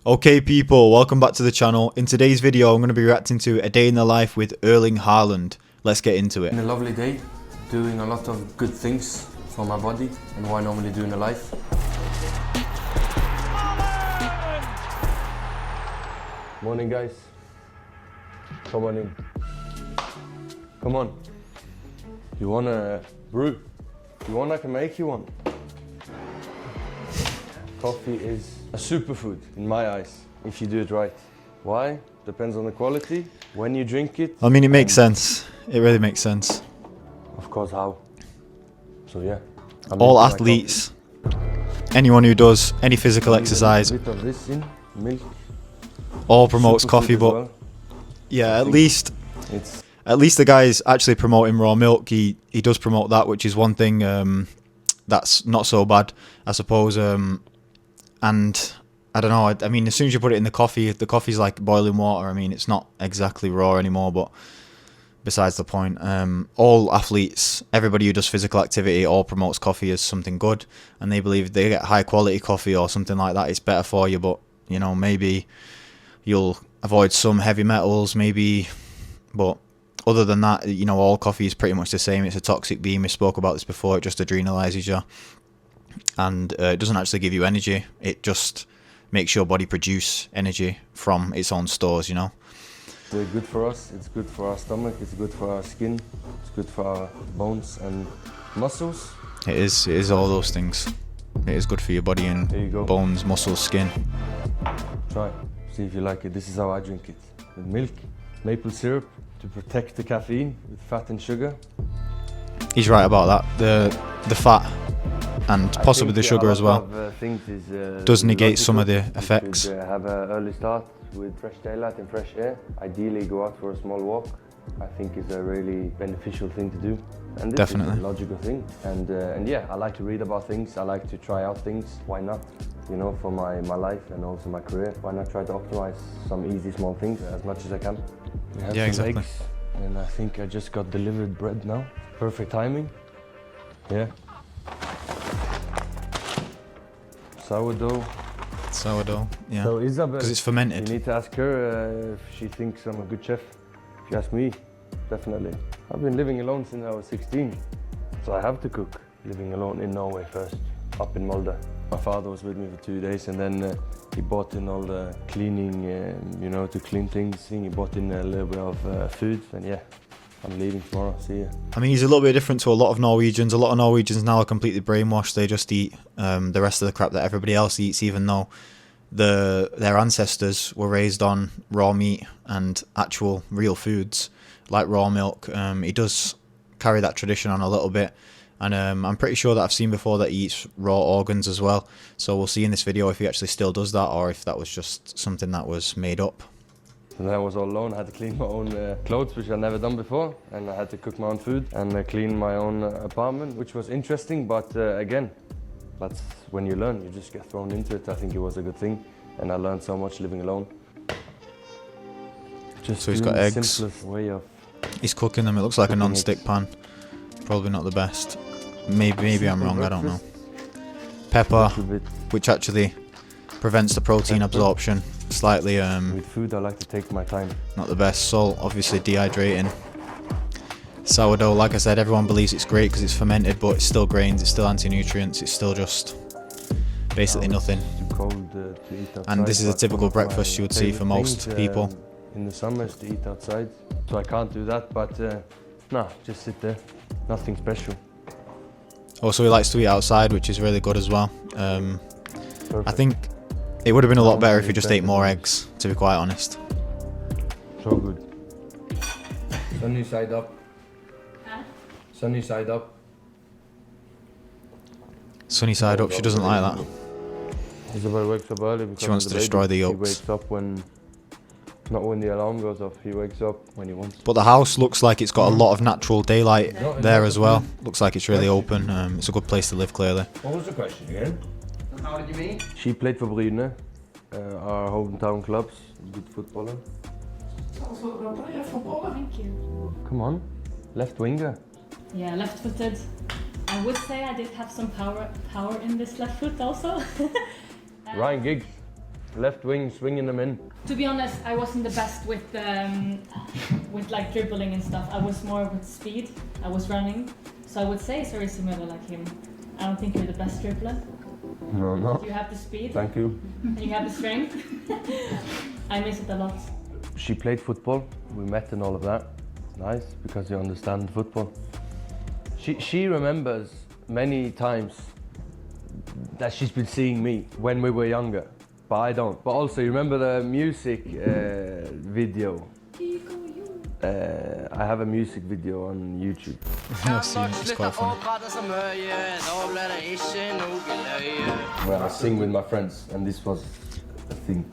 Okay people, welcome back to the channel. In today's video I'm going to be reacting to a day in the life with Erling Haaland. Let's get into it. A lovely day, doing a lot of good things for my body and what I normally do in the life. Morning guys, come on in. Come on, you want a brew? You want I can make you one. Coffee is a superfood in my eyes, if you do it right. Why? Depends on the quality, when you drink it. I mean, it makes sense. It really makes sense. Of course, how. So yeah. All athletes, anyone who does any physical exercise, a bit of this in, milk. All promotes Superfood coffee, but well. yeah, at least the guy's actually promoting raw milk. He does promote that, which is one thing that's not so bad, I suppose. And I don't know, I mean, as soon as you put it in the coffee's like boiling water. I mean, it's not exactly raw anymore, but besides the point. All athletes, everybody who does physical activity, all promotes coffee as something good, and they believe if they get high quality coffee or something like that, it's better for you. But, you know, maybe you'll avoid some heavy metals, maybe, but other than that, you know, all coffee is pretty much the same. It's a toxic beam. We spoke about this before. It just adrenalizes you, and it doesn't actually give you energy. It just makes your body produce energy from its own stores, you know. It's good for us, it's good for our stomach, it's good for our skin, it's good for our bones and muscles. It is all those things. It is good for your body and bones, muscles, skin. Try, see if you like it. This is how I drink it. With milk, maple syrup to protect the caffeine with fat and sugar. He's right about that. The fat and possibly the sugar as well does negate some of the effects. Have an early start with fresh daylight and fresh air. Ideally go out for a small walk. I think is a really beneficial thing to do. And this Definitely. is a logical thing. And yeah, I like to read about things. I like to try out things. Why not? You know, for my life and also my career. Why not try to optimize some easy small things as much as I can? We have some eggs, and I think I just got delivered bread now. Perfect timing. Yeah. Sourdough, yeah. So Isabel, because it's fermented. You need to ask her if she thinks I'm a good chef. If you ask me, definitely. I've been living alone since I was 16, so I have to cook. Living alone in Norway first, up in Molde. My father was with me for 2 days, and then he bought in all the cleaning, you know, to clean things. He bought in a little bit of food, and yeah. I'm leaving tomorrow, see ya. I mean, he's a little bit different to a lot of Norwegians. A lot of Norwegians now are completely brainwashed. They just eat the rest of the crap that everybody else eats, even though their ancestors were raised on raw meat and actual real foods like raw milk. He does carry that tradition on a little bit, and I'm pretty sure that I've seen before that he eats raw organs as well. So we'll see in this video if he actually still does that, or if that was just something that was made up. And I was all alone. I had to clean my own clothes, which I'd never done before, and I had to cook my own food and clean my own apartment, which was interesting. But again, that's when you learn. You just get thrown into it. I think it was a good thing, and I learned so much living alone. Just so he's got eggs. Simplest way of he's cooking them. It looks like a non-stick pan. Probably not the best. Maybe I'm wrong. I don't know. Pepper, which actually prevents the protein absorption slightly. With food, I like to take my time. Not the best. Salt, obviously dehydrating. Sourdough, like I said, everyone believes it's great because it's fermented, but it's still grains, it's still anti-nutrients, it's still just basically nothing. Too cold to eat outside, and this is a typical breakfast you would see for most people. In the summers to eat outside, so I can't do that, but nah, just sit there, nothing special. Also, he likes to eat outside, which is really good as well. I think it would have been a lot better if he just ate more eggs, to be quite honest. So good. Sunny side up. Huh? Sunny side up. Sunny side up, she doesn't like that. Isabel wakes up early because she wants to destroy the yolks. He wakes up not when the alarm goes off, he wakes up when he wants. But the house looks like it's got a lot of natural daylight there as well. Looks like it's really open. It's a good place to live, clearly. What was the question again? How did you meet? She played for Bryne, our hometown clubs, good footballer. Thank you. Come on, left winger. Yeah, left-footed. I would say I did have some power in this left foot also. Ryan Giggs. left wing, swinging them in. To be honest, I wasn't the best with like dribbling and stuff. I was more with speed. I was running, so I would say it's very similar like him. I don't think you're the best dribbler. No. You have the speed. Thank you. And you have the strength. I miss it a lot. She played football. We met and all of that. Nice, because you understand football. She remembers many times that she's been seeing me when we were younger, but I don't. But also, you remember the music video? I have a music video on YouTube. I've seen it, it's quite funny. Where I sing with my friends, and this was a thing.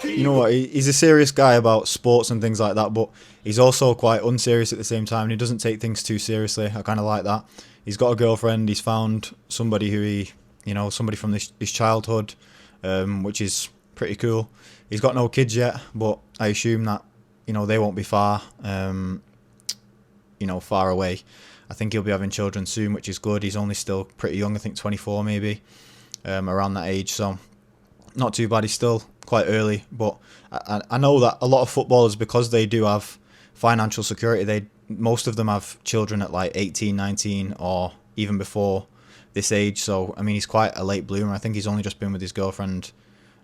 You know what, he's a serious guy about sports and things like that, but he's also quite unserious at the same time, and he doesn't take things too seriously. I kind of like that. He's got a girlfriend, he's found somebody who somebody from his childhood, which is pretty cool. He's got no kids yet, but I assume that, they won't be far away. I think he'll be having children soon, which is good. He's only still pretty young, I think 24 maybe, around that age, so not too bad. He's still quite early, but I know that a lot of footballers, because they do have financial security, most of them have children at like 18, 19 or even before this age. So I mean, he's quite a late bloomer. I think he's only just been with his girlfriend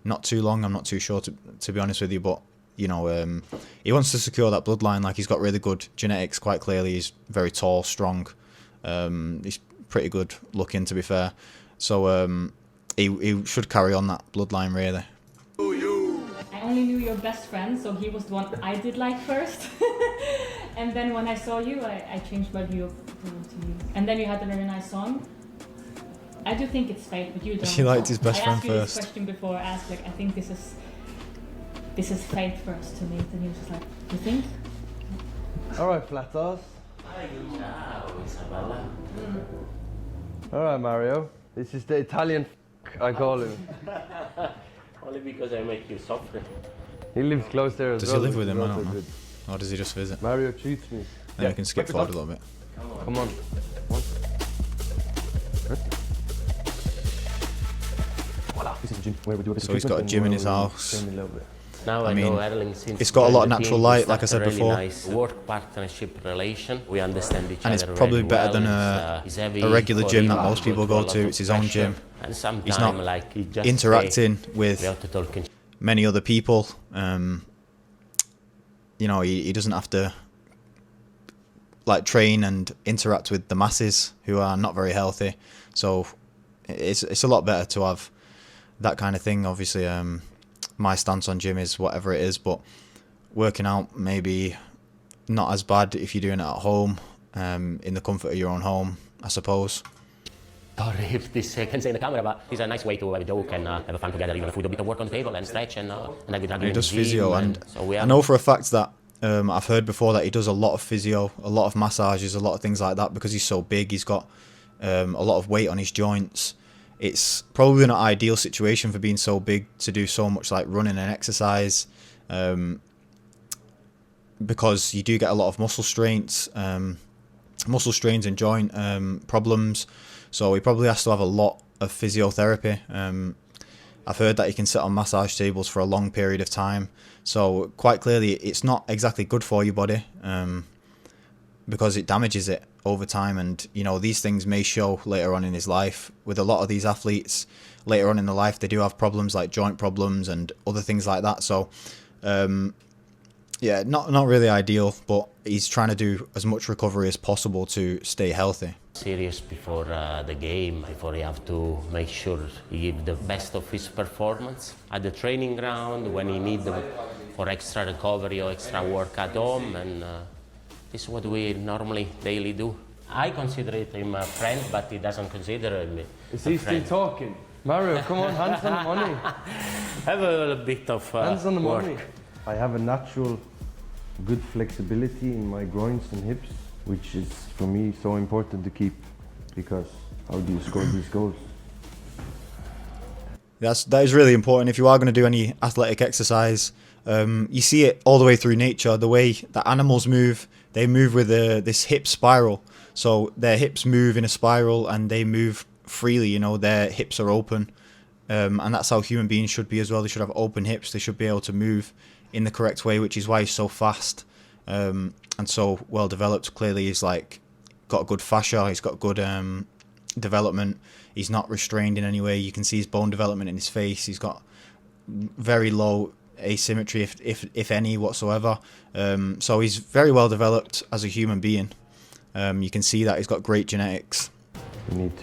not too long. I'm not too sure to be honest with you, but he wants to secure that bloodline. Like, he's got really good genetics, quite clearly. He's very tall, strong. He's pretty good looking, to be fair. So he should carry on that bloodline, really. I only knew your best friend, so he was the one I did like first. And then when I saw you, I changed my view of you. And then you had a very nice song. I do think it's fate, but you don't. He liked his best friend I asked you first. this question before. I asked, I think this is fate for us to meet, and he was just like, you think? Alright, flat ass. Alright, Mario. This is the Italian I call him. Only because I make you suffer. He lives close there as Does well. he live with him? I Also don't know. good. Or does he just visit? Mario treats me. Then we can skip forward a little bit. Come on. Voila. This is the gym where we do a So he's got a gym in his house. Now I I mean, know Erling since it's got a lot of the natural team. light, We like I said start a really before. nice work partnership relation. We understand each And it's other probably really better well. than He's heavy a regular for gym him, that most people but go a lot to. of It's his own pressure. gym. And He's sometimes, not like, he just interacting we with have to talk in many other people. He doesn't have to like train and interact with the masses who are not very healthy. So it's a lot better to have that kind of thing. Obviously, my stance on gym is whatever it is, but working out maybe not as bad if you're doing it at home, in the comfort of your own home, I suppose. Sorry if this can say in the camera, but it's a nice way to have a joke and have fun together, even if we do a bit of work on the table and stretch and then we drag He does physio, and so I know for a fact that I've heard before that he does a lot of physio, a lot of massages, a lot of things like that, because he's so big. He's got a lot of weight on his joints. It's probably not an ideal situation for being so big to do so much like running and exercise, because you do get a lot of muscle strains and joint problems. So he probably has to have a lot of physiotherapy. I've heard that he can sit on massage tables for a long period of time. So quite clearly, it's not exactly good for your body, because it damages it over time. And these things may show later on in his life. With a lot of these athletes, later on in their life, they do have problems like joint problems and other things like that. So yeah, not really ideal, but he's trying to do as much recovery as possible to stay healthy. Serious before the game, before you have to make sure he give the best of his performance at the training ground, when he need for extra recovery or extra work at home, and this is what we normally daily do. I consider him a friend, but he doesn't consider me. Is he still talking? Mario, come on, hands on the money. Have a bit of Hands on the work. money. I have a natural good flexibility in my groins and hips, which is for me so important to keep, because how do you score these goals? That is really important if you are going to do any athletic exercise. You see it all the way through nature. The way that animals move, they move with this hip spiral. So their hips move in a spiral and they move freely. Their hips are open. And that's how human beings should be as well. They should have open hips. They should be able to move in the correct way, which is why he's so fast and so well developed. Clearly, he's like got a good fascia. He's got good development. He's not restrained in any way. You can see his bone development in his face. He's got very low asymmetry, if any whatsoever. So he's very well developed as a human being. You can see that he's got great genetics. We need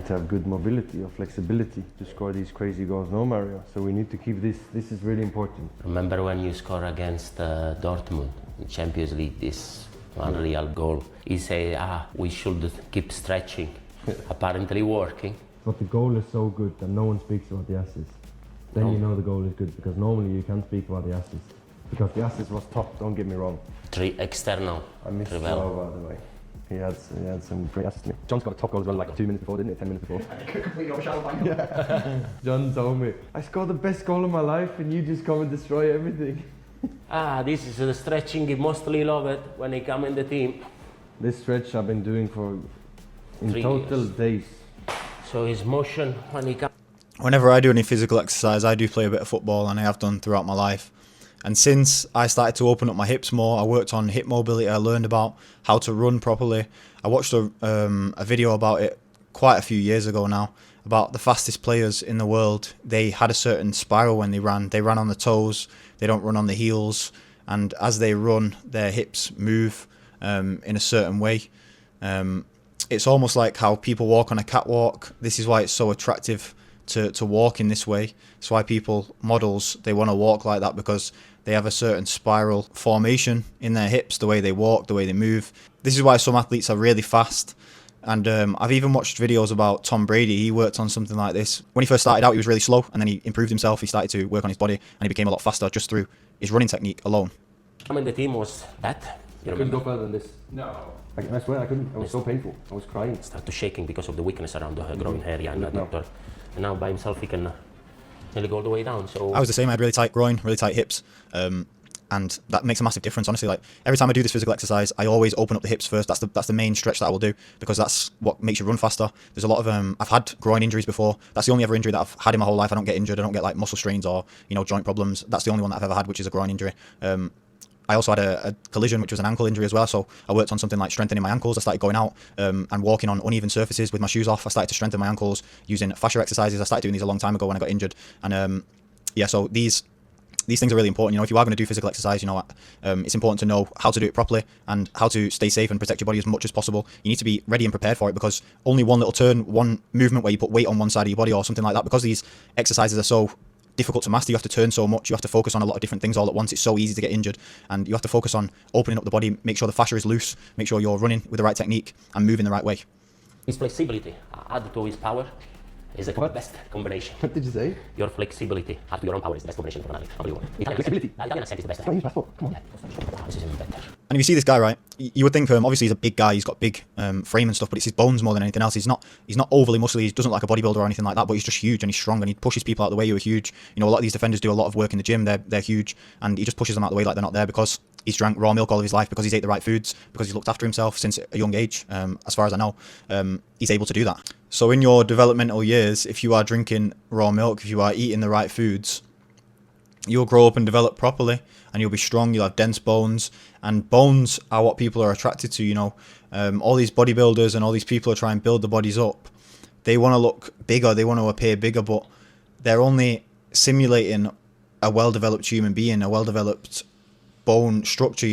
to have good mobility or flexibility to score these crazy goals, no, Mario? So we need to keep this. This is really important. Remember when you score against Dortmund in Champions League, this unreal goal? He said, we should keep stretching. Apparently working. But the goal is so good that no one speaks about the assist. Then you know the goal is good, because normally you can't speak about the assist. Because the assist was top, don't get me wrong. Three external. I missed Joe, by the way. He had some great assists. John's got a top goal as well, like 2 minutes before, didn't it? 10 minutes before. Completely overshadowed. Yeah. John told me, I scored the best goal of my life and you just come and destroy everything. This is the stretching he mostly love it when he come in the team. This stretch I've been doing for, in 3 total, years. days. So his motion when he comes. Whenever I do any physical exercise, I do play a bit of football, and I have done throughout my life. And since I started to open up my hips more, I worked on hip mobility. I learned about how to run properly. I watched a video about it quite a few years ago now, about the fastest players in the world. They had a certain spiral when they ran. They ran on the toes. They don't run on the heels. And as they run, their hips move in a certain way. It's almost like how people walk on a catwalk. This is why it's so attractive to walk in this way. It's why models, they want to walk like that, because they have a certain spiral formation in their hips, the way they walk, the way they move. This is why some athletes are really fast. And I've even watched videos about Tom Brady. He worked on something like this. When he first started out, he was really slow, and then he improved himself. He started to work on his body, and he became a lot faster just through his running technique alone. I mean, the team was that. I couldn't go further than this. No. I swear I couldn't. It was so painful. I was crying. Started shaking because of the weakness around the groin area, and now by himself he can nearly go all the way down. So I was the same. I had really tight groin, really tight hips, and that makes a massive difference. Honestly, like every time I do this physical exercise, I always open up the hips first. That's the main stretch that I will do, because that's what makes you run faster. There's a lot of I've had groin injuries before. That's the only ever injury that I've had in my whole life. I don't get injured. I don't get like muscle strains or joint problems. That's the only one that I've ever had, which is a groin injury. I also had a collision, which was an ankle injury as well. So I worked on something like strengthening my ankles. I started going out and walking on uneven surfaces with my shoes off. I started to strengthen my ankles using fascia exercises. I started doing these a long time ago when I got injured. And so these things are really important. If you are going to do physical exercise, it's important to know how to do it properly and how to stay safe and protect your body as much as possible. You need to be ready and prepared for it, because only one little turn, one movement where you put weight on one side of your body or something like that, because these exercises are so difficult to master, you have to turn so much, you have to focus on a lot of different things all at once. It's so easy to get injured, and you have to focus on opening up the body, make sure the fascia is loose, make sure you're running with the right technique and moving the right way. his flexibility added to his power is the best combination. What did you say? Your flexibility added to your own power is the best combination for an athlete. Italian Flexibility? Italian accent is the best. Spanish passport, come on. Yeah, this is even better. And if you see this guy, right, you would think obviously he's a big guy, he's got big frame and stuff, but it's his bones more than anything else. He's not overly muscly, he doesn't look like a bodybuilder or anything like that, but he's just huge and he's strong and he pushes people out of the way who are huge. A lot of these defenders do a lot of work in the gym, they're huge, and he just pushes them out of the way like they're not there, because he's drank raw milk all of his life, because he's ate the right foods, because he's looked after himself since a young age. As far as I know, he's able to do that. So in your developmental years, if you are drinking raw milk, if you are eating the right foods, you'll grow up and develop properly, and you'll be strong, you'll have dense bones, and bones are what people are attracted to. All these bodybuilders and all these people who try and build the bodies up, they want to look bigger, they want to appear bigger, but they're only simulating a well-developed human being, a well-developed bone structure,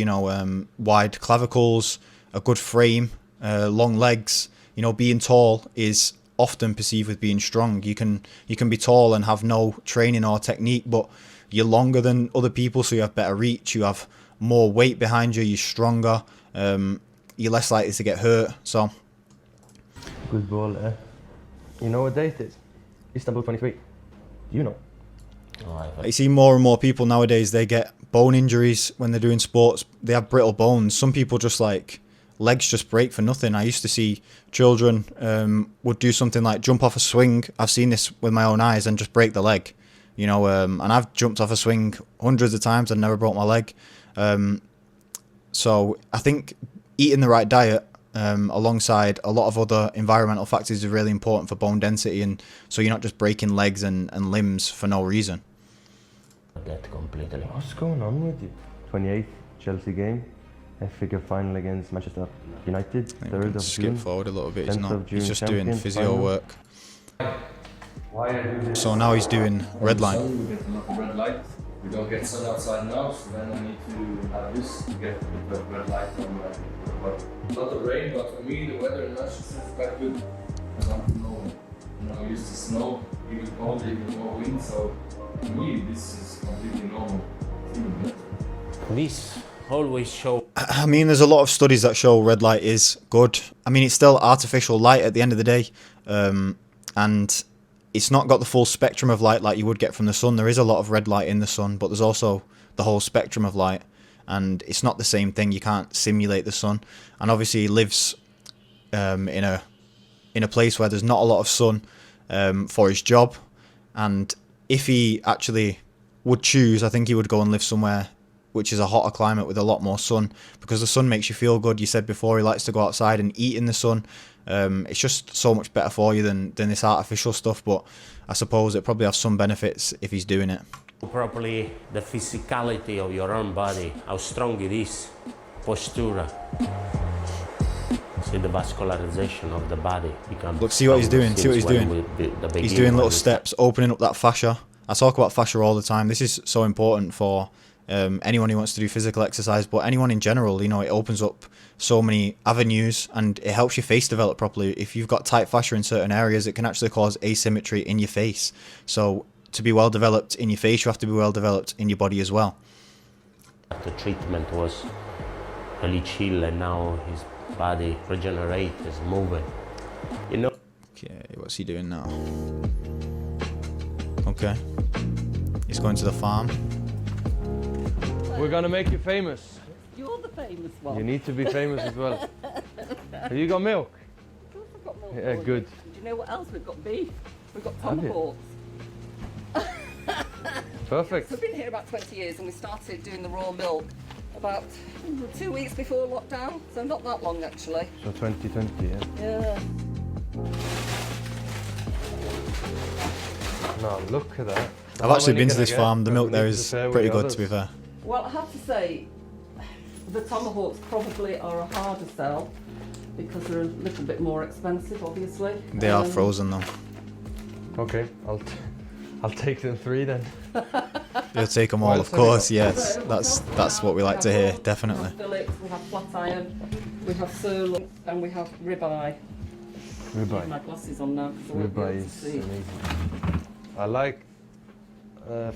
wide clavicles, a good frame, long legs. Being tall is often perceived with being strong. You can be tall and have no training or technique, but you're longer than other people, so you have better reach, you have more weight behind you, you're stronger, you're less likely to get hurt. So Good ball, eh? You know what date it is? Istanbul 23. You know. I see more and more people nowadays, they get bone injuries when they're doing sports. They have brittle bones. Some people just legs just break for nothing. I used to see children would do something like jump off a swing. I've seen this with my own eyes and just break the leg. And I've jumped off a swing hundreds of times and never broke my leg. So I think eating the right diet alongside a lot of other environmental factors, is really important for bone density, and so you're not just breaking legs and limbs for no reason. That completely. What's going on with you? 28th Chelsea game, FA Cup final against Manchester United. I think we 3rd can of skip June. forward a little bit. He's 10th not. of June, He's just doing Champions physio final. work. Why are you doing So now he's doing red light. We get a lot of red light. We don't get sun outside now, so then I need to have this to get the red light on my body. A lot of rain, but for me the weather in Manchester is quite good. Because I'm from Norway. I'm used to snow, even cold, even more wind, so for me this is completely normal. It's even better. This always show. I mean, there's a lot of studies that show red light is good. I mean, it's still artificial light at the end of the day, and it's not got the full spectrum of light like you would get from the sun. There is a lot of red light in the sun, but there's also the whole spectrum of light, and it's not the same thing. You can't simulate the sun, and obviously he lives in a place where there's not a lot of sun for his job, and if he actually would choose, I think he would go and live somewhere which is a hotter climate with a lot more sun, because the sun makes you feel good. You said before he likes to go outside and eat in the sun. It's just so much better for you than this artificial stuff, but I suppose it probably has some benefits if he's doing it. Properly the physicality of your own body, how strong it is, posture. See the vascularization of the body becomes. Look, see what he's doing. See what he's since doing. the He's beginning doing little of the- steps, opening up that fascia. I talk about fascia all the time. This is so important for anyone who wants to do physical exercise, but anyone in general. You know, it opens up so many avenues and it helps your face develop properly. If you've got tight fascia in certain areas, it can actually cause asymmetry in your face. So to be well developed in your face, you have to be well developed in your body as well. The treatment was really chill, and now his body regenerates, is moving. You know. Okay, what's he doing now? Okay. He's going to the farm. We're gonna make you famous. You're the famous one. You need to be famous as well. Have you got milk? Of course I've got milk Yeah, for you. good. Do you know what else we've got? Beef. We've got Have you? tomahawks. Perfect. We've been here about 20 years and we started doing the raw milk about 2 weeks before lockdown, so not that long actually. So 2020, yeah. Yeah. No, look at that. I've actually been to this farm. The milk there is pretty good, to be fair. Well, I have to say, the tomahawks probably are a harder sell because they're a little bit more expensive, obviously. They are frozen though. Okay, I'll take them 3 then. You'll take them all, Well, of so we course. got- Yes, that's what we like to hear, definitely. We have fillets, we have flat iron, we have sirloin, and we have ribeye. I have my Ribeye. glasses on now because I won't be able Ribeye to is see. amazing. I like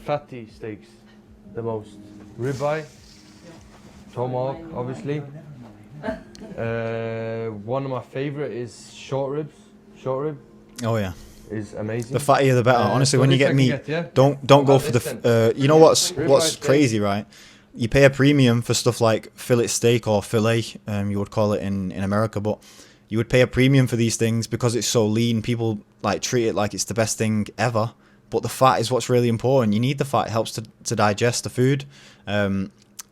fatty steaks the most. Ribeye, tomahawk, obviously. One of my favorite is short ribs. Short rib Oh yeah. is amazing. The fattier the better. Honestly, so when you this I get can meat, get, yeah? don't go How for about the. this You know what's Ribeye steak. crazy, right? You pay a premium for stuff like fillet steak or fillet, you would call it in America, but you would pay a premium for these things because it's so lean. People like treat it like it's the best thing ever. But the fat is what's really important. You need the fat. It helps to digest the food.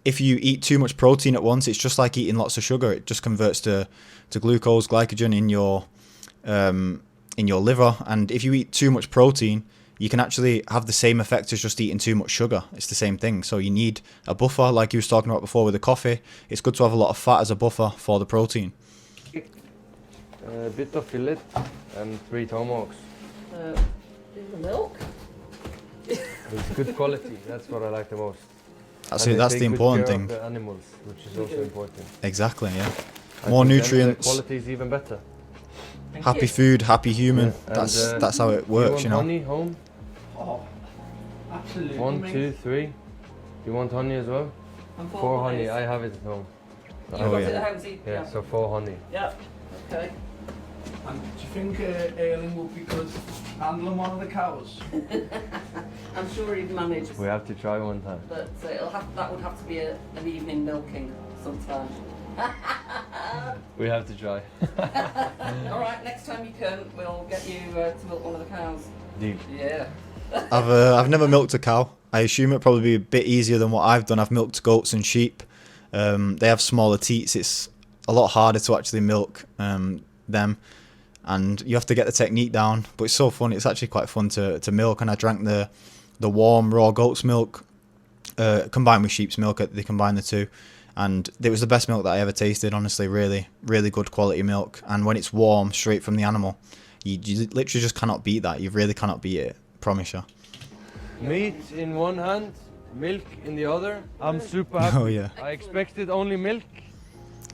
If you eat too much protein at once, it's just like eating lots of sugar. It just converts to glucose, glycogen in your liver. And if you eat too much protein, you can actually have the same effect as just eating too much sugar. It's the same thing. So you need a buffer, like you was talking about before with the coffee. It's good to have a lot of fat as a buffer for the protein. A bit of fillet and 3 tomahawks. In the milk. It's good quality. That's what I like the most. That's And it. they That's take the good important care thing. of the animals, which is also important. Exactly. Yeah. I More think then nutrients. The quality is even better. Thank Happy you. food, happy human. Yeah, and, That's how it works, you you want know. honey home? Oh, absolutely. 1, 2, 3. You want honey as well? And 4 honey. pies. I have it at home. You've Oh, got yeah. it at home, so you- Yeah, so 4 honey. Yeah. Okay. And do you think Erling would be good handling one of the cows? I'm sure he'd manage, We have to try one time. but that would have to be an evening milking sometime. We have to try. All right, next time you come, we'll get you to milk one of the cows. Deal. Yeah. I've never milked a cow. I assume it'd probably be a bit easier than what I've done. I've milked goats and sheep. They have smaller teats. a lot harder to actually milk them, and you have to get the technique down. But it's so fun. It's actually quite fun to milk. And I drank the warm raw goat's milk combined with sheep's milk. They combined the two, and it was the best milk that I ever tasted. Honestly, really, really good quality milk. And when it's warm, straight from the animal, you literally just cannot beat that. You really cannot beat it. Promise you. Meat in one hand, milk in the other. I'm super happy. Oh yeah. I expected only milk.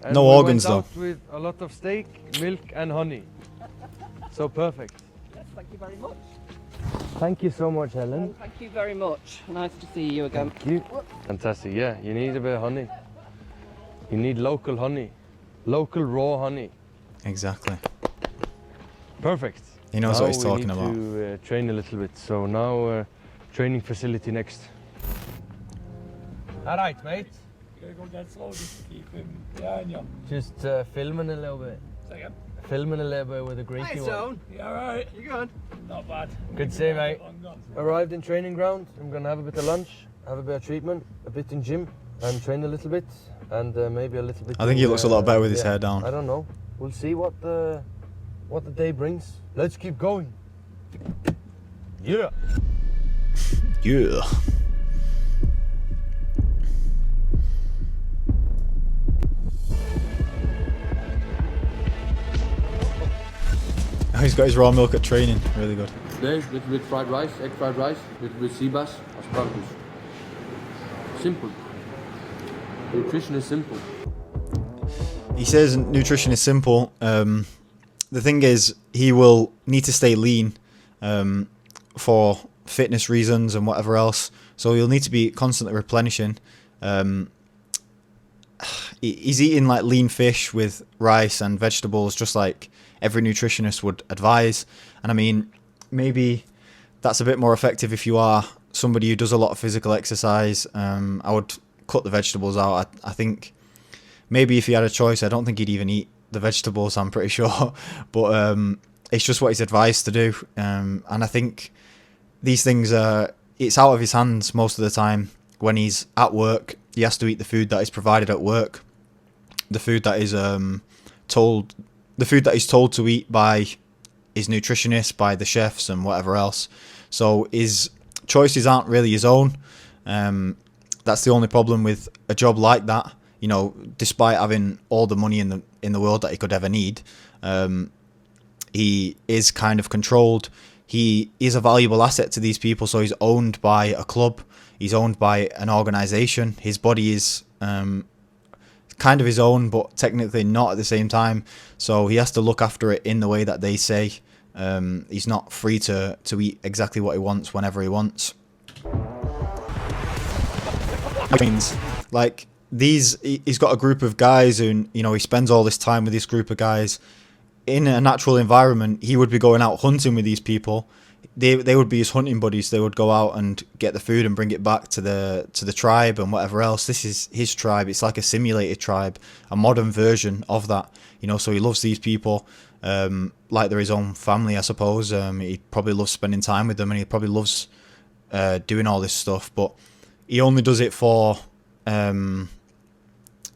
And No we organs, went though. out with a lot of steak, milk and honey. So perfect. Yes, thank you very much. Thank you so much, Helen. Thank you very much. Nice to see you again. Thank you. Fantastic, yeah. You need a bit of honey. You need local honey. Local raw honey. Exactly. Perfect. He knows now what he's talking about. We need to train a little bit. So now training facility next. All right, mate. You're gonna go dead slow just to keep him behind you. Just filming a little bit. Second. Filming a little bit with a Greeky one. Yeah, alright. You good? Not bad. Good to see you, mate. Arrived in training ground. I'm gonna have a bit of lunch, have a bit of treatment, a bit in gym, and train a little bit, and maybe a little bit. I think he looks a lot better with his yeah, hair down. I don't know. We'll see what the day brings. Let's keep going. Yeah. Yeah. Oh, he's got his raw milk at training. Really good. Today, little bit fried rice, egg fried rice, little bit sea bass, asparagus. Simple. Nutrition is simple. He says nutrition is simple. The thing is, he will need to stay lean for fitness reasons and whatever else. So he'll need to be constantly replenishing. He's eating like lean fish with rice and vegetables, just like every nutritionist would advise. And I mean, maybe that's a bit more effective if you are somebody who does a lot of physical exercise. I would cut the vegetables out. I think maybe if he had a choice, I don't think he'd even eat the vegetables, I'm pretty sure. But it's just what he's advised to do. And I think these things it's out of his hands most of the time. When he's at work, he has to eat the food that is provided at work, the food that is he's told to eat by his nutritionist, by the chefs and whatever else. So his choices aren't really his own. That's the only problem with a job like that. You know, despite having all the money in the world that he could ever need, he is kind of controlled. He is a valuable asset to these people, so he's owned by a club. He's owned by an organisation. His body is kind of his own, but technically not at the same time. So he has to look after it in the way that they say. He's not free to eat exactly what he wants whenever he wants. Like he's got a group of guys who, you know, he spends all this time with this group of guys. In a natural environment, he would be going out hunting with these people. They would be his hunting buddies. They would go out and get the food and bring it back to the tribe and whatever else. This is his tribe. It's like a simulated tribe, a modern version of that. You know, so he loves these people like they're his own family, I suppose. He probably loves spending time with them, and he probably loves doing all this stuff. But he only does it for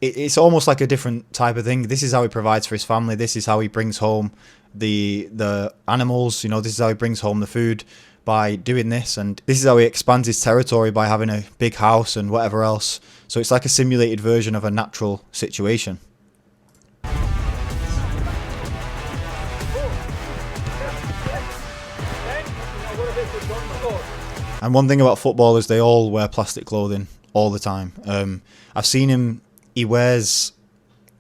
it's almost like a different type of thing. This is how he provides for his family. This is how he brings home the animals. You know, this is how he brings home the food, by doing this. And this is how he expands his territory, by having a big house and whatever else. So it's like a simulated version of a natural situation. And one thing about footballers, they all wear plastic clothing all the time. I've seen him, he wears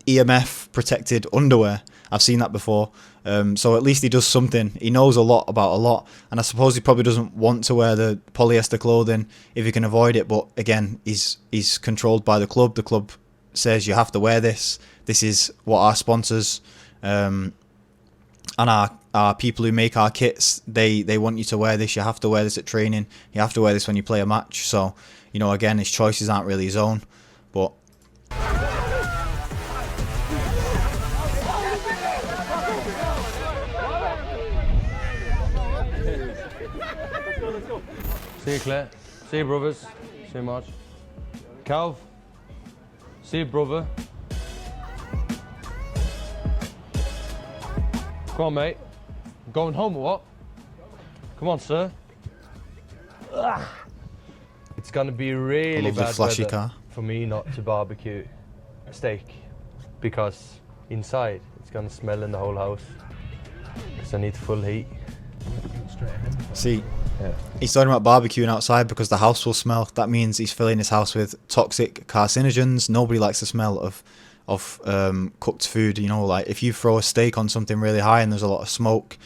EMF protected underwear. I've seen that before. So at least he does something. He knows a lot about a lot. And I suppose he probably doesn't want to wear the polyester clothing if he can avoid it. But again, he's controlled by the club. The club says you have to wear this. This is what our sponsors and our people who make our kits, they want you to wear this. You have to wear this at training. You have to wear this when you play a match. So, you know, again, his choices aren't really his own. But see you, Claire. See you, brothers. See you, March. Calv. See you, brother. Come on, mate. Going home or what? Come on, sir. Ugh. It's gonna be really love the bad flashy weather car. for me not to barbecue a steak, because inside it's gonna smell in the whole house. Because I need full heat. See, Yeah. he's talking about barbecuing outside because the house will smell. That means he's filling his house with toxic carcinogens. Nobody likes the smell of cooked food. You know, like if you throw a steak on something really high and there's a lot of smoke,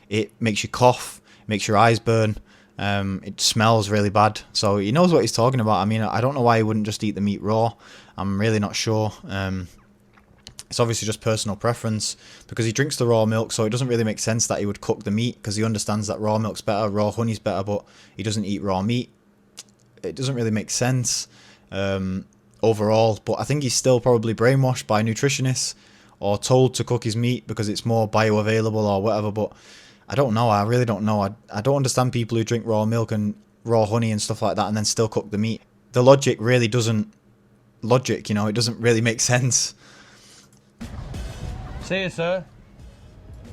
it makes you cough, makes your eyes burn. It smells really bad. So he knows what he's talking about. I mean, I don't know why he wouldn't just eat the meat raw. I'm really not sure. It's obviously just personal preference because he drinks the raw milk, so it doesn't really make sense that he would cook the meat because he understands that raw milk's better, raw honey's better, but he doesn't eat raw meat. It doesn't really make sense overall, but I think he's still probably brainwashed by nutritionists or told to cook his meat because it's more bioavailable or whatever, but I don't know. I really don't know. I don't understand people who drink raw milk and raw honey and stuff like that and then still cook the meat. The logic really doesn't logic, you know, it doesn't really make sense. See you, sir.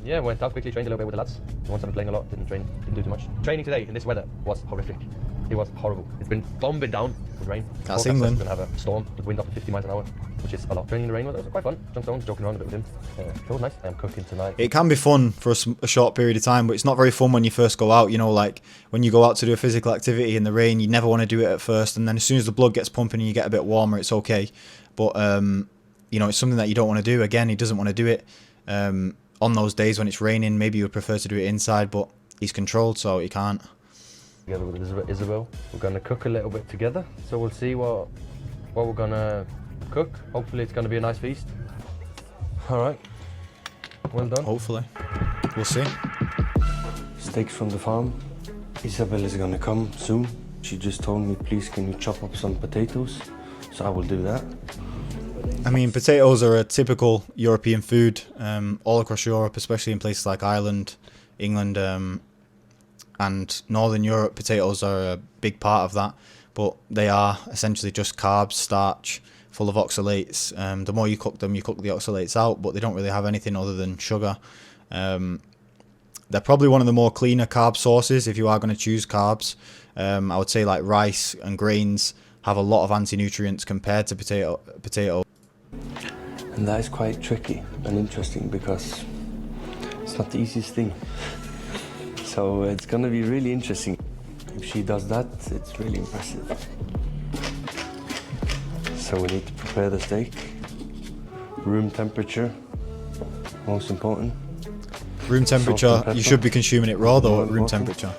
Yeah, went out quickly, trained a little bit with the lads. The ones that were playing a lot, didn't do too much. Training today in this weather was horrific. It was horrible. It's been bombing down with rain. That's Forecast England. says we're gonna have a storm with wind up to 50 miles an hour, which is a lot. Training in the rain was quite fun. Jumped on, joking around a bit with him. It was nice. I'm cooking tonight. It can be fun for a short period of time, but it's not very fun when you first go out. You know, like when you go out to do a physical activity in the rain, you never want to do it at first, and then as soon as the blood gets pumping and you get a bit warmer, it's okay. But you know, it's something that you don't want to do. Again, he doesn't want to do it on those days when it's raining. Maybe you would prefer to do it inside, but he's controlled, so he can't. Together with Isabel, we're gonna cook a little bit together. So we'll see what we're gonna cook. Hopefully, it's gonna be a nice feast. All right. Well done. Hopefully, we'll see. Steaks from the farm. Isabel is gonna come soon. She just told me, please, can you chop up some potatoes? So I will do that. I mean, potatoes are a typical European food all across Europe, especially in places like Ireland, England, and Northern Europe. Potatoes are a big part of that, but they are essentially just carbs, starch, full of oxalates. The more you cook them, you cook the oxalates out, but they don't really have anything other than sugar. They're probably one of the more cleaner carb sources if you are going to choose carbs. I would say like rice and grains have a lot of anti-nutrients compared to potato. And that is quite tricky and interesting because it's not the easiest thing. So it's gonna be really interesting. If she does that, it's really impressive. So we need to prepare the steak. Room temperature, most important. Room temperature, you should be consuming it raw though at room temperature.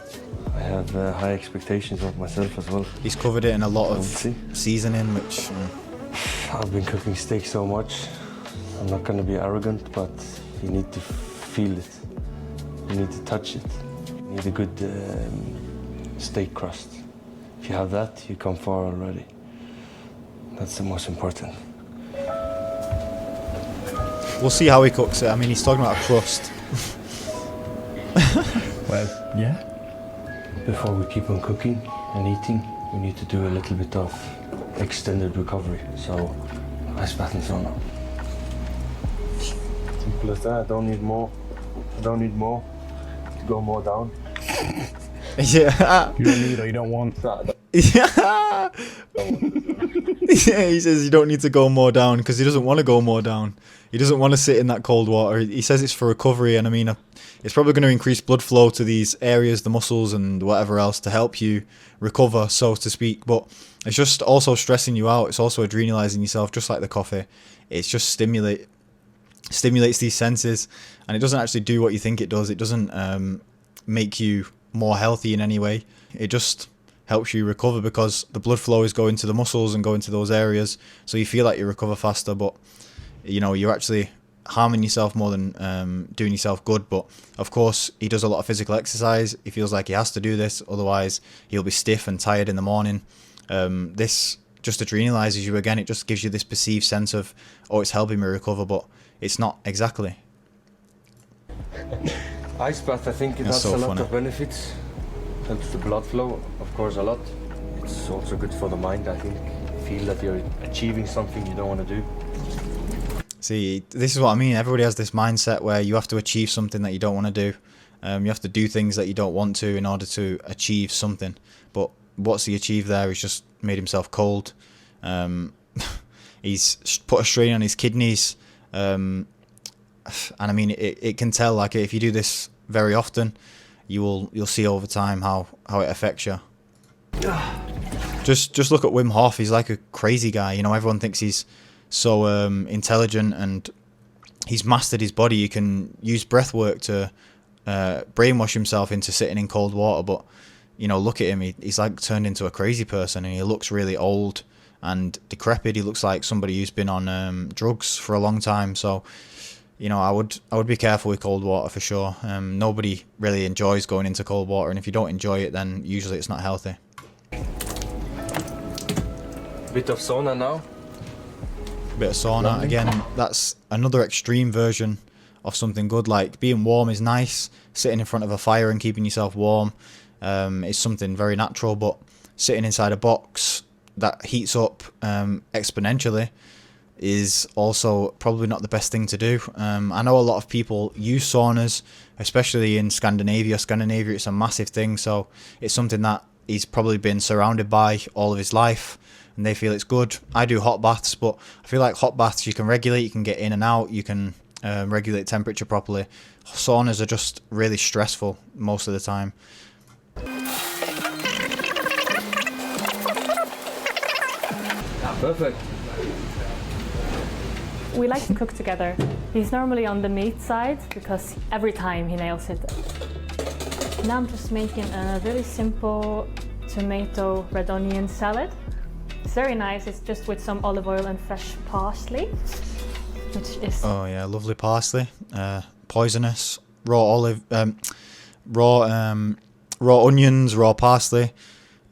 I have high expectations of myself as well. He's covered it in a lot of See? seasoning, which I've been cooking steak so much. I'm not gonna be arrogant, but you need to feel it. You need to touch it. You need a good steak crust. If you have that, you come far already. That's the most important. we'll see how he cooks it. I mean, he's talking about a crust. Well, yeah. Before we keep on cooking and eating, we need to do a little bit of extended recovery. So, ice bath and sauna. Simple as that. I don't need more. I don't need more to go more down. Yeah. You don't need or you don't want. Yeah. Yeah, he says you don't need to go more down because he doesn't want to go more down. He doesn't want to sit in that cold water. He says it's for recovery, and I mean, it's probably going to increase blood flow to these areas, the muscles and whatever else, to help you recover, so to speak. But it's just also stressing you out. It's also adrenalizing yourself, just like the coffee. It's just stimulates these senses, and it doesn't actually do what you think it does. It doesn't make you more healthy in any way. It just helps you recover because the blood flow is going to the muscles and going to those areas, so you feel like you recover faster, but you know, you're actually harming yourself more than doing yourself good. But of course, he does a lot of physical exercise. He feels like he has to do this, otherwise he'll be stiff and tired in the morning. This just adrenalizes you again. It just gives you this perceived sense of, oh, it's helping me recover, but it's not exactly. Ice bath, I think it That's has so a lot funny. of benefits. Helps the blood flow, of course, a lot. It's also good for the mind, I think. Feel that you're achieving something you don't want to do. See, this is what I mean. Everybody has this mindset where you have to achieve something that you don't want to do. You have to do things that you don't want to in order to achieve something. But what's he achieved there? He's just made himself cold. He's put a strain on his kidneys. And I mean, it can tell, like, if you do this very often, you'll see over time how it affects you. Just look at Wim Hof. He's like a crazy guy. You know, everyone thinks he's so intelligent, and he's mastered his body. He can use breath work to brainwash himself into sitting in cold water. But, you know, look at him. He's like turned into a crazy person, and he looks really old and decrepit. He looks like somebody who's been on drugs for a long time. So, you know, I would be careful with cold water for sure. Nobody really enjoys going into cold water, and if you don't enjoy it, then usually it's not healthy. Bit of sauna now. Bit of sauna. Again, that's another extreme version of something good. Like, being warm is nice. Sitting in front of a fire and keeping yourself warm is something very natural. But sitting inside a box that heats up exponentially is also probably not the best thing to do. I know a lot of people use saunas, especially in Scandinavia. Scandinavia, it's a massive thing, so it's something that he's probably been surrounded by all of his life, and they feel it's good. I do hot baths, but I feel like hot baths you can regulate, you can get in and out, you can regulate temperature properly. Saunas are just really stressful most of the time. Perfect. We like to cook together. He's normally on the meat side because every time he nails it. Now I'm just making a really simple tomato red onion salad. It's very nice. It's just with some olive oil and fresh parsley, which is... Oh yeah, lovely parsley. Poisonous. Raw onions, raw parsley,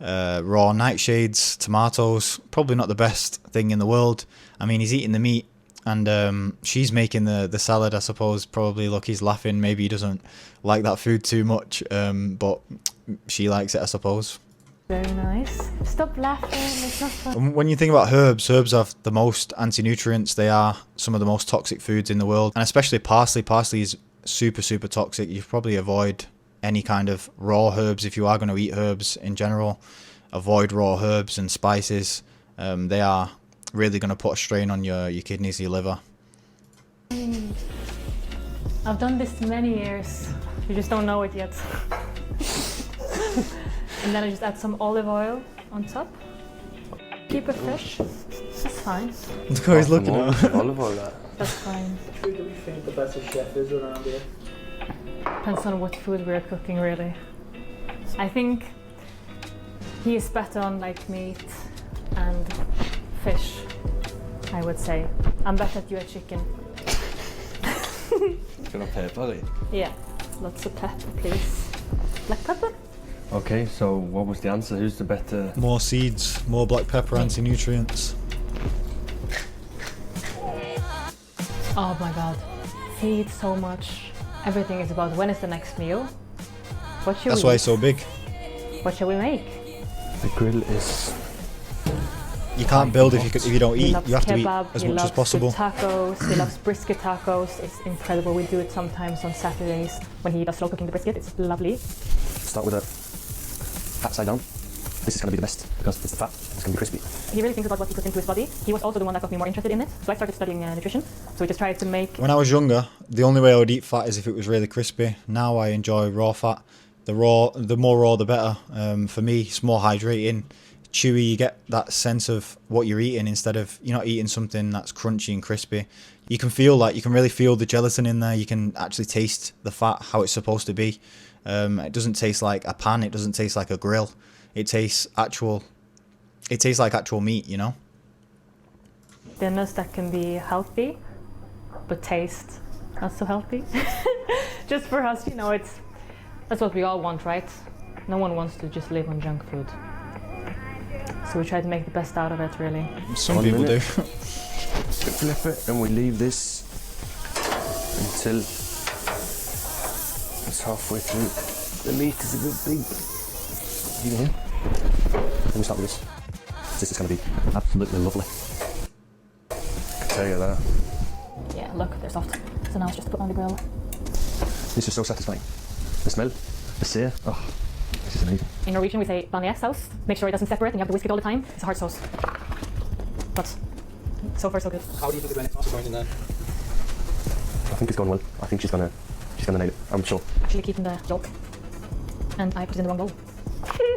raw nightshades, tomatoes. Probably not the best thing in the world. I mean, he's eating the meat, and she's making the salad, I suppose. Probably, look, he's laughing. Maybe he doesn't like that food too much, but she likes it, I suppose. Very nice. Stop laughing, it's not fun. When you think about herbs have the most anti-nutrients. They are some of the most toxic foods in the world, and especially parsley. Parsley is super, super toxic. You probably avoid any kind of raw herbs if you are going to eat herbs in general. Avoid raw herbs and spices. They are really going to put a strain on your kidneys, your liver. I've done this many years. You just don't know it yet. And then I just add some olive oil on top. Keep it fresh. That's fine. Look how he's looking at her. Olive oil. That's fine. Who do we think the best chef is around here? Depends on what food we're cooking, really. I think he is better on like meat and fish, I would say. I'm better at you at chicken. Gonna pepper it. Yeah, lots of pepper, please. Black pepper? Okay, so what was the answer? Who's the better? More seeds, more black pepper, anti-nutrients. Oh my god. He eats so much. Everything is about when is the next meal. What should That's we why eat? he's so big. What shall we make? The grill is... You can't build if you don't He eat. loves You have to eat kebab, as he much loves as possible. good tacos, he loves brisket tacos. It's incredible. We do it sometimes on Saturdays when he does slow cooking the brisket. It's lovely. Start with a fat side down. This is going to be the best because it's the fat. It's going to be crispy. He really thinks about what he puts into his body. He was also the one that got me more interested in it. So I started studying nutrition. So we just tried to make... When I was younger, the only way I would eat fat is if it was really crispy. Now I enjoy raw fat. The more raw, the better. For me, it's more hydrating, chewy. You get that sense of what you're eating instead of you're not eating something that's crunchy and crispy. You can really feel the gelatin in there. You can actually taste the fat how it's supposed to be. It doesn't taste like a pan. It doesn't taste like a grill. It tastes like actual meat, you know? dinners that can be healthy, but taste not so healthy. Just for us, you know, that's what we all want, right? No one wants to just live on junk food. So we try to make the best out of it, really. Some people do. Flip it and we leave this until it's halfway through. The meat is a bit big. You know? Let me start with this. This is going to be absolutely lovely. I can tell you that. look, they're soft. So now it's just to put on the grill. This is so satisfying. The smell, the sear. Oh, this is amazing. In Norwegian we say bearnaise sauce. Make sure it doesn't separate and you have to whisk it all the time. It's a hard sauce. But so far so good. How do you think the Bennett is going in there? I think it's going well. I think she's gonna nail it. I'm sure. Actually keeping the yolk. And I put it in the wrong bowl.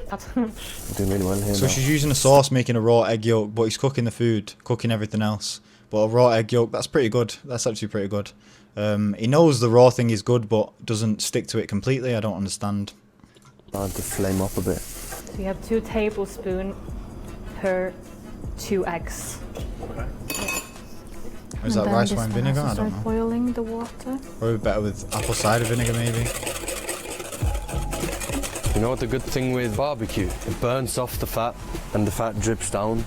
Cut. Doing really well here. So now. she's using a sauce, making a raw egg yolk, but he's cooking the food, cooking everything else. But a raw egg yolk, that's pretty good. That's actually pretty good. He knows the raw thing is good, but doesn't stick to it completely. I don't understand. Start to flame up a bit. So you have 2 tablespoons per 2 eggs. Is that rice wine vinegar? I don't know. Boiling the water. Probably better with apple cider vinegar, maybe. You know what the good thing with barbecue? It burns off the fat and the fat drips down,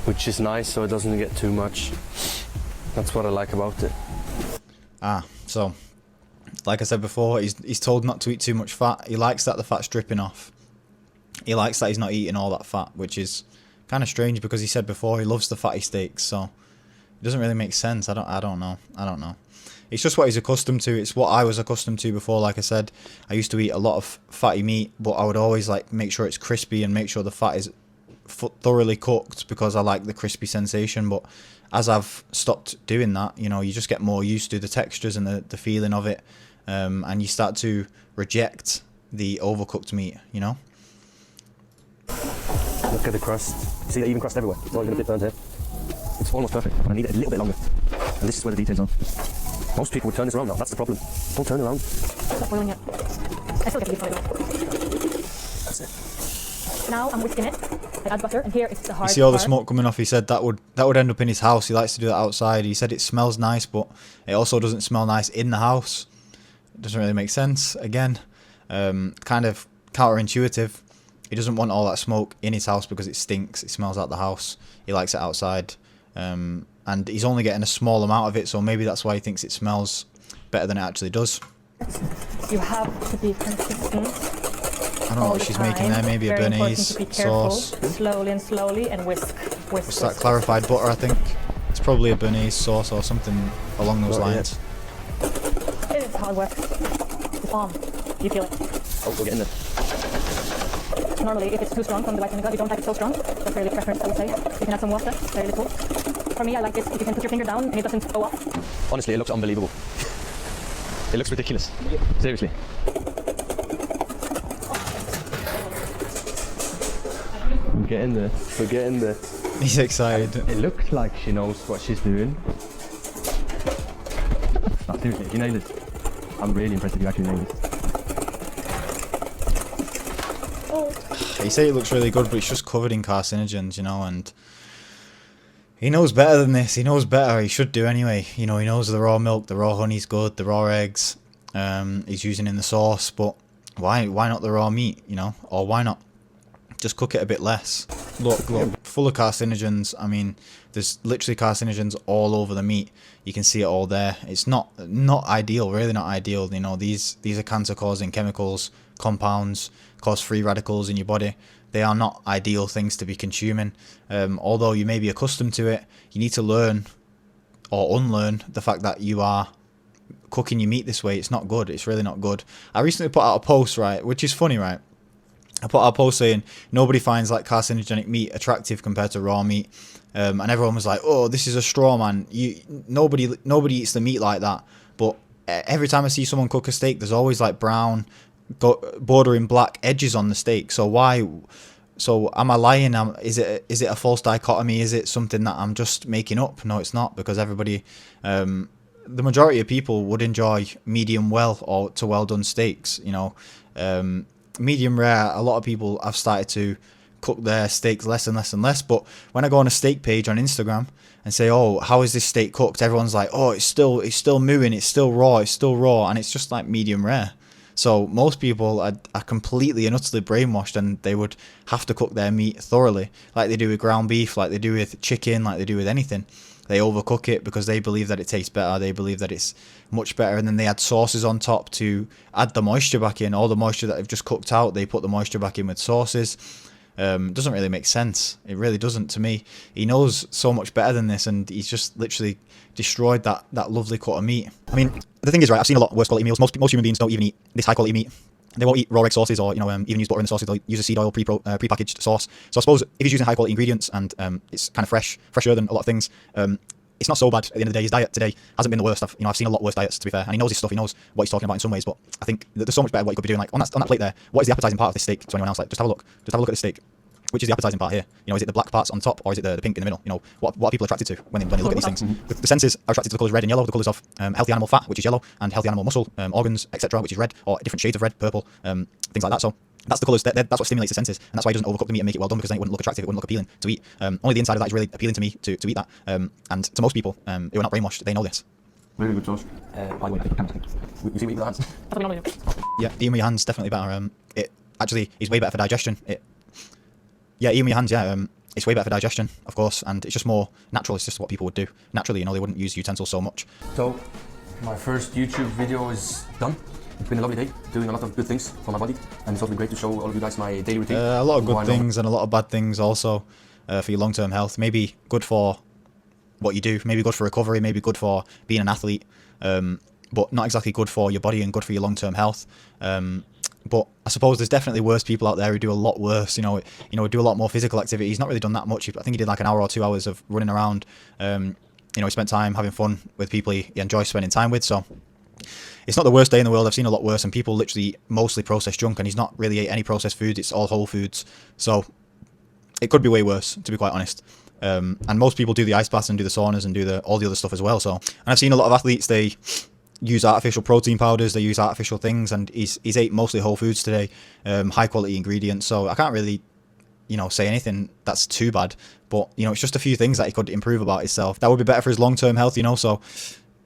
which is nice so it doesn't get too much. That's what I like about it. So, like I said before, he's told not to eat too much fat. He likes that the fat's dripping off. He likes that he's not eating all that fat, which is kind of strange because he said before he loves the fatty steaks, so it doesn't really make sense. I don't know. It's just what he's accustomed to. It's what I was accustomed to before. Like I said, I used to eat a lot of fatty meat, but I would always like make sure it's crispy and make sure the fat is thoroughly cooked because I like the crispy sensation. But as I've stopped doing that, you know, you just get more used to the textures and the feeling of it, and you start to reject the overcooked meat, you know. Look at the crust. See the even crust everywhere. It's not even a bit burnt here. It's almost perfect. I need it a little bit longer. And this is where the details are. Most people would turn this around now. That's the problem. Don't turn around. It's not boiling yet. I still get to be boiling. That's it. Now I'm whisking it. I add butter, and here is the hard You see all the part. smoke coming off. He said that would end up in his house. He likes to do that outside. He said it smells nice, but it also doesn't smell nice in the house. It doesn't really make sense. Again, kind of counterintuitive. He doesn't want all that smoke in his house because it stinks. It smells out the house. He likes it outside. And he's only getting a small amount of it, so maybe that's why he thinks it smells better than it actually does. You have to be consistent. I don't know what she's making there. Maybe a béarnaise sauce. Slowly and whisk. What's that? Clarified butter, I think. It's probably a béarnaise sauce or something along those lines. It is hard work. It's on. You feel it. Oh, we're getting there. Normally, if it's too strong from the white vinegar, you don't like it so strong. That's really preference, I would say. You can add some water, very little. For me, I like this if you can put your finger down and it doesn't go off. Honestly, it looks unbelievable. It looks ridiculous. Seriously. We're getting there. We're getting there. He's excited. It looks like she knows what she's doing. No, seriously, you nailed it. I'm really impressed if you actually nailed it. You say it looks really good, but it's just covered in carcinogens, you know, and he knows better than this. He knows better. He should do anyway. You know, he knows the raw milk, the raw honey's good, the raw eggs he's using in the sauce, but why not the raw meat, you know? Or why not just cook it a bit less? Look, full of carcinogens. I mean, there's literally carcinogens all over the meat. You can see it all there. It's not ideal, really not ideal. You know, these are cancer-causing chemicals, compounds, cause free radicals in your body. They are not ideal things to be consuming. Although you may be accustomed to it, you need to learn or unlearn the fact that you are cooking your meat this way. It's not good. It's really not good. I recently put out a post, right, which is funny, right? I put out a post saying nobody finds like carcinogenic meat attractive compared to raw meat, and everyone was like, "Oh, this is a straw man. Nobody eats the meat like that." But every time I see someone cook a steak, there's always like brown, bordering black edges on the steak. So why? So am I lying? Is it a false dichotomy? Is it something that I'm just making up? No, it's not, because everybody, the majority of people would enjoy medium well or to well done steaks. You know, medium rare. A lot of people have started to cook their steaks less and less and less. But when I go on a steak page on Instagram and say, "Oh, how is this steak cooked?" everyone's like, "Oh, it's still mooing, it's still raw, and it's just like medium rare." So most people are completely and utterly brainwashed, and they would have to cook their meat thoroughly, like they do with ground beef, like they do with chicken, like they do with anything. They overcook it because they believe that it tastes better, they believe that it's much better, and then they add sauces on top to add the moisture back in. All the moisture that they've just cooked out, they put the moisture back in with sauces. doesn't really make sense. It really doesn't to me. He knows so much better than this, and he's just literally destroyed that lovely cut of meat. I mean, the thing is, right, I've seen a lot worse quality meals. Most human beings don't even eat this high quality meat. They won't eat raw egg sauces, or even use butter in the sauces. They'll use a seed oil pre-packaged sauce. So I suppose if he's using high quality ingredients and it's kind of fresher than a lot of things, it's not so bad at the end of the day. His diet today hasn't been the worst. I've seen a lot worse diets, to be fair, and he knows his stuff. He knows what he's talking about in some ways, but I think that there's so much better what he could be doing. Like on that plate there, what is the appetizing part of this steak to anyone else? Like, just have a look at the steak. Which is the appetizing part here? Is it the black parts on top, or is it the pink in the middle? What are people attracted to when they look at these things? The senses are attracted to the colours red and yellow, the colours of healthy animal fat, which is yellow, and healthy animal muscle, organs, etc., which is red, or different shades of red, purple, things like that. So that's the colours. That's what stimulates the senses, and that's why he doesn't overcook the meat and make it well done, because then it wouldn't look attractive, it wouldn't look appealing to eat. Only the inside of that is really appealing to me to eat that. And to most people who are not brainwashed, they know this. Really good sauce. By the way, you see me with your hands? Yeah, eating with your hands definitely better. It actually is way better for digestion. Eating with your hands, it's way better for digestion, of course, and it's just more natural. It's just what people would do naturally. They wouldn't use utensils so much. So, my first YouTube video is done. It's been a lovely day, doing a lot of good things for my body, and it's also been great to show all of you guys my daily routine. A lot of good things and a lot of bad things also for your long-term health. Maybe good for what you do, maybe good for recovery, maybe good for being an athlete, but not exactly good for your body and good for your long-term health. But I suppose there's definitely worse people out there who do a lot worse. Do a lot more physical activity. He's not really done that much. I think he did like an hour or 2 hours of running around. He spent time having fun with people he enjoys spending time with. So it's not the worst day in the world. I've seen a lot worse, and people literally eat mostly processed junk, and he's not really ate any processed foods. It's all whole foods. So it could be way worse, to be quite honest. And most people do the ice baths and do the saunas and do all the other stuff as well. So, and I've seen a lot of athletes, they use artificial protein powders, they use artificial things, and he's ate mostly whole foods today, high quality ingredients. So I can't really say anything that's too bad, but it's just a few things that he could improve about himself that would be better for his long-term health. So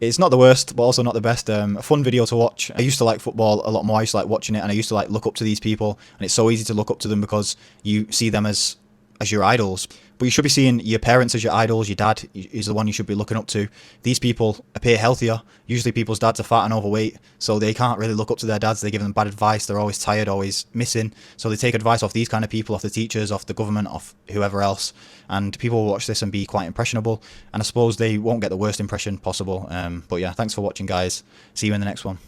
it's not the worst, but also not the best. A fun video to watch. I used to like football a lot more. I used to like watching it, and I used to like look up to these people, and it's so easy to look up to them because you see them as your idols. But you should be seeing your parents as your idols. Your dad is the one you should be looking up to. These people appear healthier. Usually people's dads are fat and overweight, so they can't really look up to their dads. They give them bad advice. They're always tired, always missing. So they take advice off these kind of people, off the teachers, off the government, off whoever else. And people will watch this and be quite impressionable. And I suppose they won't get the worst impression possible. But yeah, thanks for watching, guys. See you in the next one.